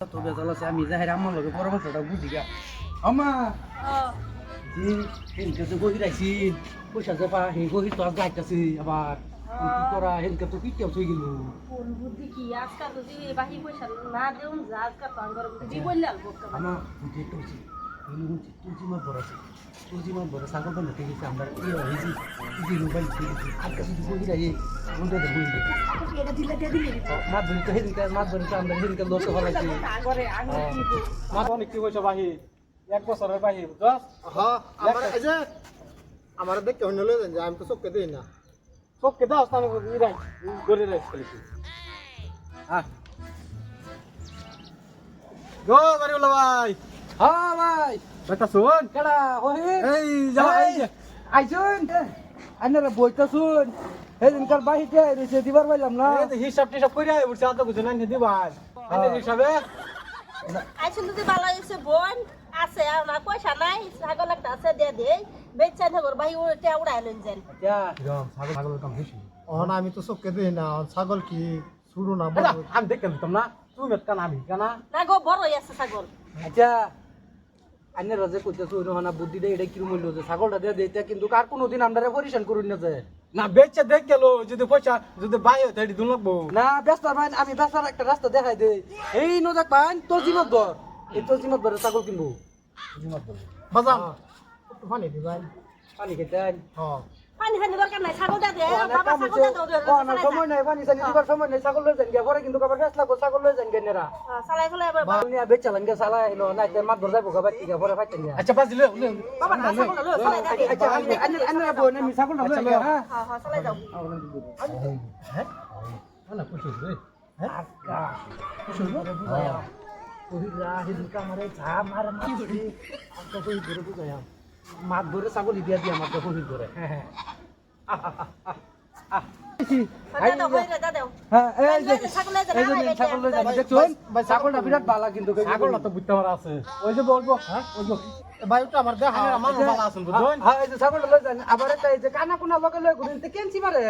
তো বেজাল আছে আমি যাই আমার লগে পরামর্শটা বুঝি গা আমা জি হেনকে তো বহি রাখছি পয়সা যে পা হে বহি তো যাইতাছি আবার কি করা হেনকে তো পিটিও চই গেল কোন বুদ্ধি কি আজকাল তো দিবি বাহি পয়সা না দেউন যা আজকাল তো আঙ্গর বুদ্ধি বললে আলবো আমা বুঝি তো জি ইনু তুজি মা বড়ছে তুজি মা বড় সাগর বন্ধ থেকে গেছে আমরা এই হইছি তুজি মোবাইল থেকে আর কাছে বহি রাই বন্ধ দে বহি এটা দিলে দিয়ে দিলে মাত ধরি তো হেনকে মাত ধরি তো আমরা হেনকে লস হলাইছি আঙ্গরে আঙ্গর কি মাত অনেক কি হইছে বাহি এক বছরের বাহি বুঝছস হ্যাঁ আমার এই যে আমার দেখতে হইন লই যান আমি তো চোখকে দেই না সবকে দাও স্থান ইরাই করে রাখ খেলেছি হ্যাঁ গো বাড়িওয়ালা ভাই হ্যাঁ ভাই বেটা শুন কেডা ওহে এই যাও এই যে আইছুন আইনারা বইতা শুন হেদিনকার বাহিতে রইছে দিবার পাইলাম না এই যে হিসাব টিসাব কইরা বলছে আদা কিছু নাই দি ভাই আনে হিসাবে আইছেন যদি ভালো হইছে বোন আছে আর না পয়সা নাই ছাগল একটা আছে দিয়ে দে বেচা থাকর বাহি ওটা উড়াই লইন যান আচ্ছা গম ছাগলের কাম হইছে অন আমি তো চোখকে দেই না ছাগল কি শুরু না বড় আমি দেখতে দিতাম না তুই মেট কানা আমি কানা না গো বড় আছে ছাগল আচ্ছা আইনে রাজে কইতাছো না বুদ্ধি দে এটা কি মূল্য যে ছাগলটা দিয়ে দেইতা কিন্তু কার কোনোদিন আমরারে পরিশান করুন না যে না বেচে দেখ গেল যদি পয়সা যদি বাই হতে দুন লাগবো না ব্যস্তার ভাই আমি ব্যস্তার একটা রাস্তা দেখাই দেই এই নো দেখ ভাই তোর জিমত ধর এই তোর জিমত ধরে ছাগল কিনবো জিমাত বল বাজান একটু পানি দিবেন পানি খেতেন হ্যাঁ পানি খানি দরকার নাই ছাগল দে বাবা ছাগল দে সময় নাই পানি সানি দিবার সময় নাই ছাগল লই যান গিয়া পরে কিন্তু আবার ফেসলা কো ছাগল লই যান গিয়া নেরা চালাই চালাই আবার বানিয়া বেচালান গিয়া সালা এলো না তে মাত ধর যাইবো গাবা কি পরে ফাইতেন গিয়া আচ্ছা বাজিলে বাবা না ছাগল লো চালাই দে আচ্ছা আন্না বই না মি ছাগল না লই গিয়া হ্যাঁ হ্যাঁ চালাই যাও হ্যাঁ না খুশি রে আকা ওহিরা হিলকা মারে ঝা মার মাছি আকা কই ধরে বুঝায়া মাত ধরে ছাগল দিয়া দিয়া মাত ধরে ধরে হ্যাঁ দাদা হইরে দাদা হ্যাঁ এই যে ছাগল দে এই যে ছাগল লই যান দেখছুন ছাগলটা বিরাট ভালো কিন্তু ছাগল তো বুঝতে পারা আছে ওই যে বলবো হ্যাঁ ওই যে বায়ুটা আমার দেখা আমার ভালো আছেন বুঝুন হ্যাঁ এই যে ছাগলটা লই যান আবার এটা এই যে কানা কোনা লগে লই ঘুরেন তে কেনছি মারে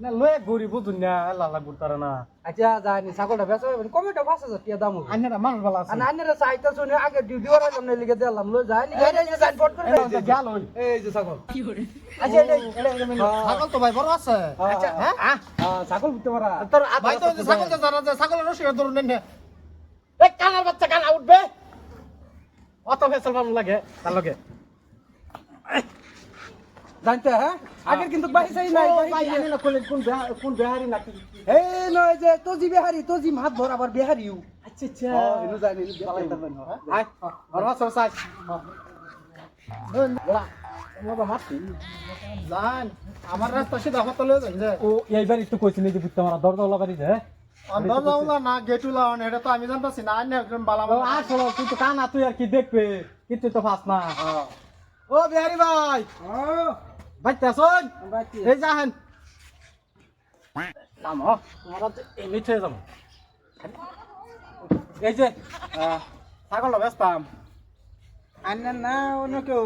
না লয়ে ঘুরি বুঝুন না আল্লাহ গুতারে না আচ্ছা জানি ছাগলটা বেচা হবে কমিটা 5000 টাকা দাম হবে আন্নারা মানুষ ভালো আছে আর আন্নারা চাইতা শুনে আগে ডিউটি ওরা সামনে লিখে দিলাম লই যায় এই যে সাইন বোর্ড করে এই যে গেল ওই এই যে ছাগল আচ্ছা এটা ছাগল তো ভাই বড় আছে আচ্ছা হ্যাঁ ছাগল বুঝতে পারা তোর ভাই তো ছাগল তো জানা যায় ছাগলের রসিয়া ধরুন নেন এই কানার বাচ্চা কানা উঠবে অত ফেসল ভালো লাগে তার লগে জানতে হ্যাঁ আগের কিন্তু বাহি চাই নাই ভাই আমি না কোন বিহারি না এই নয় যে তোজি বিহারি তোজি মাত ধর আবার বিহারিও আচ্ছা আচ্ছা এনো জানি বেলাই তাবেন আয় আর বাস সাই বাবা মাতি জান আমার রাস্তা সিধা হতে লই যান যে ও এইবার একটু কইছিনি যে বুঝতে মারা দরদলা বাড়ি যে অন্ধ যাওলা না গেটুলা অন এটা তো আমি জানতাছি না আন্য একজন বালা ও আসলে তুই তো কানা তুই আর কি দেখবে কিছু তো ফাস না ও বিহারি ভাই ও বাইতে শুন বাতি এই যাহেন নাম হ তোমার তো এমনি হয়ে যাবো এই যে ছাগলটা বেচতাম আন্না না অন্য কেউ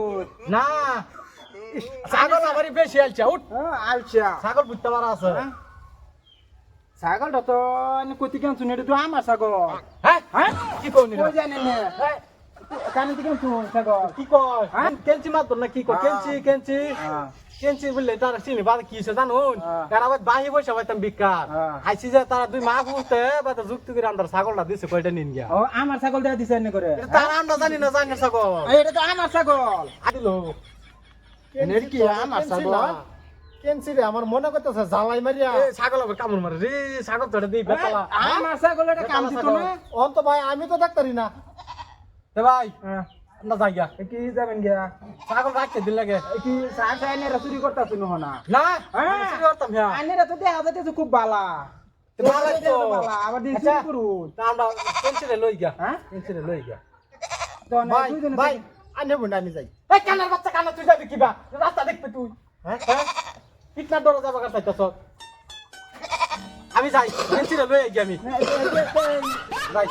না ছাগল আমারই বেশি আলছে উঠ আলছা ছাগল বুঝতে পারা আছে ছাগলটা তো আমি কতি কেন শুনে এটা তো আমার ছাগল হ্যাঁ হ্যাঁ কি কইনি কই জানেন না কানে থেকে শুন ছাগল কি কয় কেঞ্চি মাত্র না কি কয় কেঞ্চি কেঞ্চি বললে তারা চিনি বাদ কি সে জানুন তারা আবার বাহি পয়সা পাইতাম বিকার আইসি যে তারা দুই মাস উঠতে বা যুক্তি করে আমরা ছাগলটা দিছে কয়টা নিন গিয়া ও আমার ছাগল দেয়া দিছে এনে করে তারা আমরা জানি না জানি ছাগল এটা তো আমার ছাগল আদিল এর কি আমার ছাগল কেনছি রে আমার মনে করতেছে জালাই মারিয়া ছাগল আবার কামড় মারে রে ছাগল তোটা দিই বেতালা আমার ছাগল এটা কাম দিত না অন তো ভাই আমি তো দেখতারি না এ ভাই না যাই গিয়া কি যাবেন গিয়া ছাগল রাখতে দিল লাগে কি সাথে এনে চুরি করতাছ না না হ্যাঁ। চুরি করতাম হ্যাঁ আইনেরা তো দেখা যাইতেছে খুব বালা ভালোই তো। বালা আবার দিন আচ্ছা। চুরি করুন তা আমরা কেঞ্চিরে লই গিয়া হ্যাঁ কেঞ্চিরে লই গিয়া তো না ভাই দুইজনে ভাই আনে বুন আমি যাই এই কানার বাচ্চা কানা তুই যাবি কিবা রাস্তা দেখবে তুই হ্যাঁ হ্যাঁ কিতনা দৌড়া যাবা কার চাইতাছ আমি যাই কেঞ্চিরে লই গিয়া আমি যাই